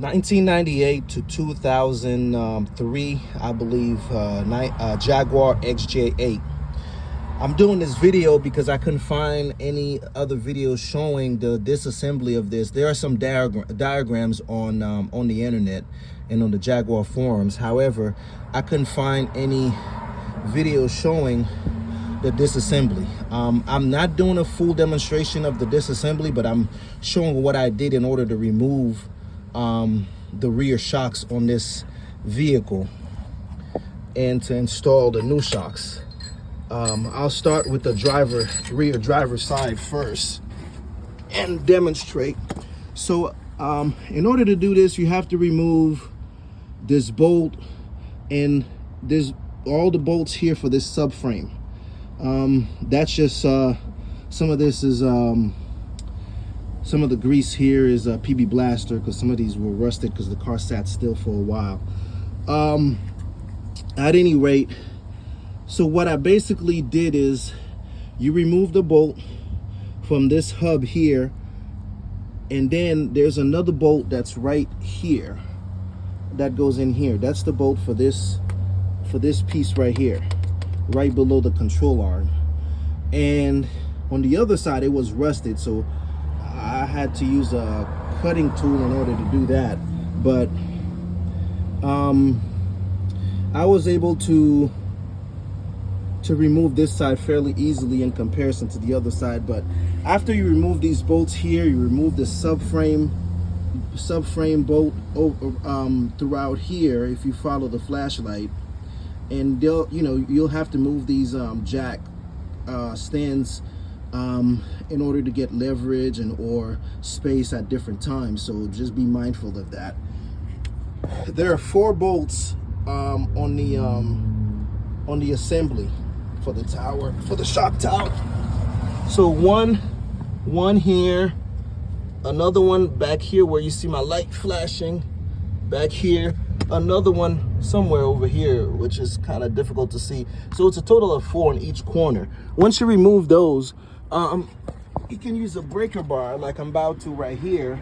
1998 to 2003, I believe, Jaguar XJ8. I'm doing this video because I couldn't find any other videos showing the disassembly of this. There are some diagrams on the internet and on the Jaguar forums. However, I couldn't find any videos showing the disassembly. I'm not doing a full demonstration of the disassembly, but I'm showing what I did in order to remove the rear shocks on this vehicle and to install the new shocks. I'll start with the rear driver side first and demonstrate. So in order to do this, you have to remove this bolt, and there's all the bolts here for this subframe. That's just some of this is some of the grease here is a PB Blaster, because some of these were rusted because the car sat still for a while. At any rate, so what I basically did is you remove the bolt from this hub here, and then there's another bolt that's right here that goes in here. That's the bolt for this piece right here, right below the control arm. And on the other side, it was rusted, so I had to use a cutting tool in order to do that. But I was able to remove this side fairly easily in comparison to the other side. But after you remove these bolts here, you remove the subframe bolt throughout here. If you follow the flashlight, and you'll have to move these jack stands in order to get leverage or space at different times. So just be mindful of that. There are 4 bolts on the assembly for the tower, for the shock tower. So one here, another one back here where you see my light flashing back here, another one somewhere over here, which is kind of difficult to see. So it's a total of 4 in each corner. Once you remove those, you can use a breaker bar like I'm about to right here,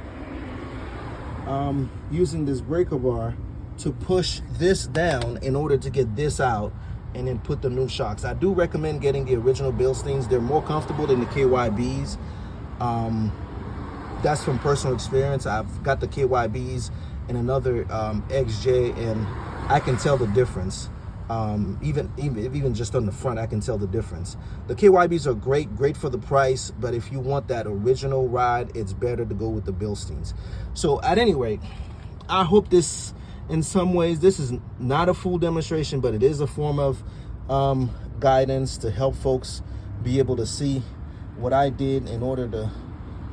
using this breaker bar to push this down in order to get this out and then put the new shocks. I do recommend getting the original Bilsteins. They're more comfortable than the KYBs. That's from personal experience. I've got the KYBs and another XJ, and I can tell the difference. Even just on the front, I can tell the difference. The KYBs are great for the price, but if you want that original ride, it's better to go with the Bilsteins. So at any rate, I hope this, in some ways, this is not a full demonstration, but it is a form of guidance to help folks be able to see what I did in order to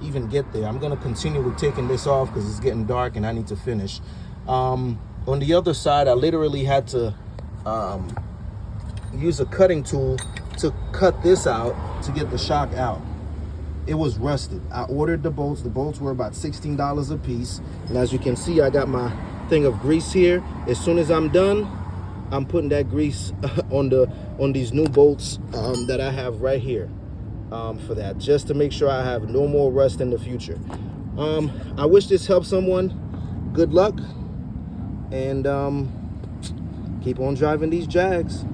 even get there. I'm going to continue with taking this off because it's getting dark and I need to finish. On the other side, I literally had to use a cutting tool to cut this out to get the shock out. It was rusted. I ordered the bolts. The bolts were about $16 a piece, and as you can see, I got my thing of grease here. As soon as I'm done, I'm putting that grease on these new bolts that I have right here for that, just to make sure I have no more rust in the future. I wish this helped someone. Good luck, and keep on driving these Jags.